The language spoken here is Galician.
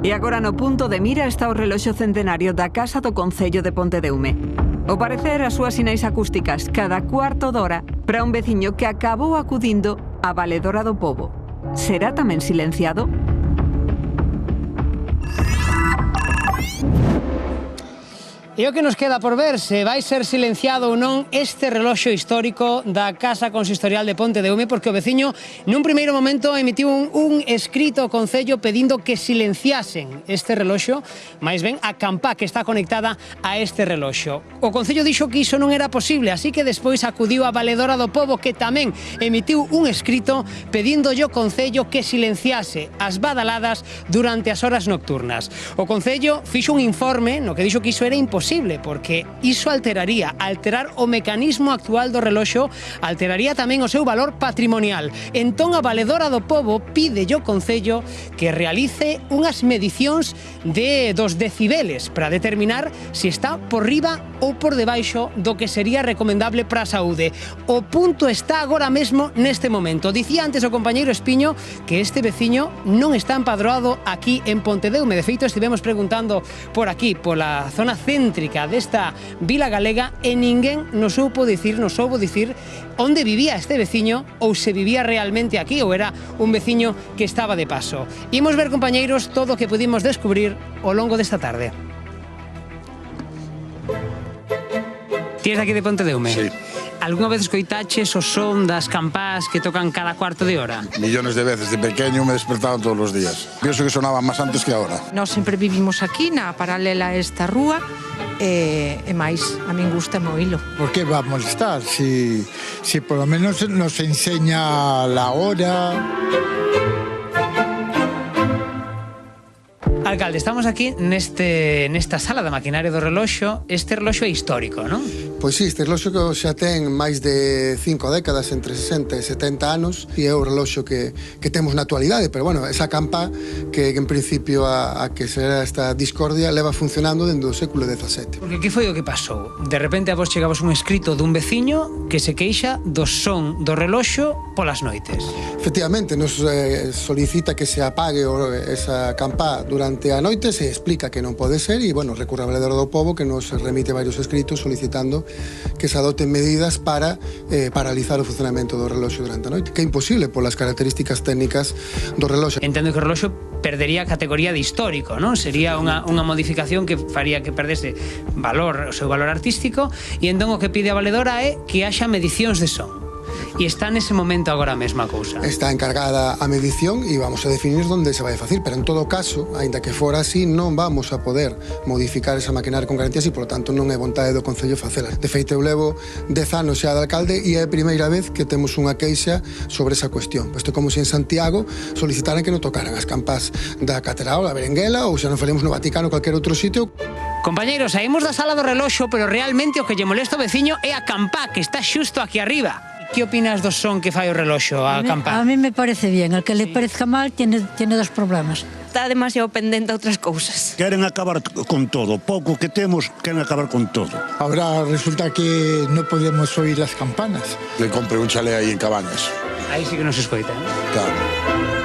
E agora no punto de mira está o reloxo centenario da Casa do Concello de Pontedeume. Ao parecer, as súas sinais acústicas cada cuarto d'hora para un veciño que acabou acudindo á Valedora do Pobo. Será tamén silenciado? E o que nos queda por ver se vai ser silenciado ou non este reloxo histórico da Casa Consistorial de Pontedeume, porque o veciño nun primeiro momento emitiu un escrito ao Concello pedindo que silenciasen este reloxo, máis ben a campá que está conectada a este reloxo. O Concello dixo que iso non era posible, así que despois acudiu a Valedora do Pobo, que tamén emitiu un escrito pedindo ao Concello que silenciase as badaladas durante as horas nocturnas. O Concello fixo un informe no que dixo que iso era imposible, porque iso alterar o mecanismo actual do reloxo, alteraría tamén o seu valor patrimonial. Entón a Valedora do Pobo pide ao Concello que realice unhas medicións dos decibeles para determinar se está por riba ou por debaixo do que sería recomendable para a saúde. O punto está agora mesmo neste momento. Dicía antes o compañeiro Espiño que este veciño non está empadroado aquí en Pontedeume. De feito, estivemos preguntando por aquí, pola zona céntrica desta vila galega, e ninguén nos soubo dicir onde vivía este veciño, ou se vivía realmente aquí ou era un veciño que estaba de paso. Imos ver, compañeiros, todo o que pudimos descubrir ao longo desta tarde. Ti és aquí de Pontedeume? Sí. Alguna vez escoitaches o son das campás que tocan cada cuarto de hora? Millones de veces, de pequeño me despertaban todos los días. Pienso que sonaban más antes que ahora. Nós sempre vivimos aquí, na paralela a esta rúa, e máis, a min gusta oílo. ¿Por qué va a molestar? Si por lo menos nos enseña la hora. Alcalde, estamos aquí nesta sala da maquinaria do reloxo. Este reloxo é histórico, non? Pois sí, este reloxo que xa ten máis de 5 décadas, entre 60 e 70 anos, e é o reloxo que temos na actualidade, pero bueno, esa campá que en principio a que será esta discordia leva funcionando dende o século XVII. Porque que foi o que pasou? De repente a vos chegabas un escrito dun veciño que se queixa do son do reloxo polas noites. Efectivamente, nos solicita que se apague esa campá durante a noite, se explica que non pode ser e, bueno, recurre a Valedora do Pobo, que nos remite varios escritos solicitando que se adoten medidas para paralizar o funcionamento do reloxo durante a noite, que é imposible polas características técnicas do reloxo. Entendo que o reloxo perdería a categoría de histórico, non? Sería unha modificación que faría que perdese o seu valor artístico, e entón o que pide a Valedora é que haxa medicións de son. E está nese momento agora mesmo a cousa. Está encargada a medición e vamos a definir onde se vai facer, pero en todo caso, aínda que fora así, non vamos a poder modificar esa maquinaria con garantías e, por lo tanto, non é vontade do Concello facela. De feito, eu levo 10 anos xa de alcalde e é a primeira vez que temos unha queixa sobre esa cuestión. Isto é como se en Santiago solicitaran que non tocaran as campás da Catedral, da Berenguela, ou xa non falemos no Vaticano ou calquer outro sitio. Compañeiros, saímos da sala do reloxo, pero realmente o que lle molesta ao veciño é a campá que está xusto aquí arriba. Que opinas do son que fai o reloxo a campá? A mí me parece bien, al que le parezca mal tiene dos problemas. Está demasiado pendente a outras cousas. Queren acabar con todo, pouco que temos, queren acabar con todo. Ahora resulta que no podemos oír las campanas. Le compré un chalet ahí en Cabañas. Aí sí que non se escoita, non? Claro.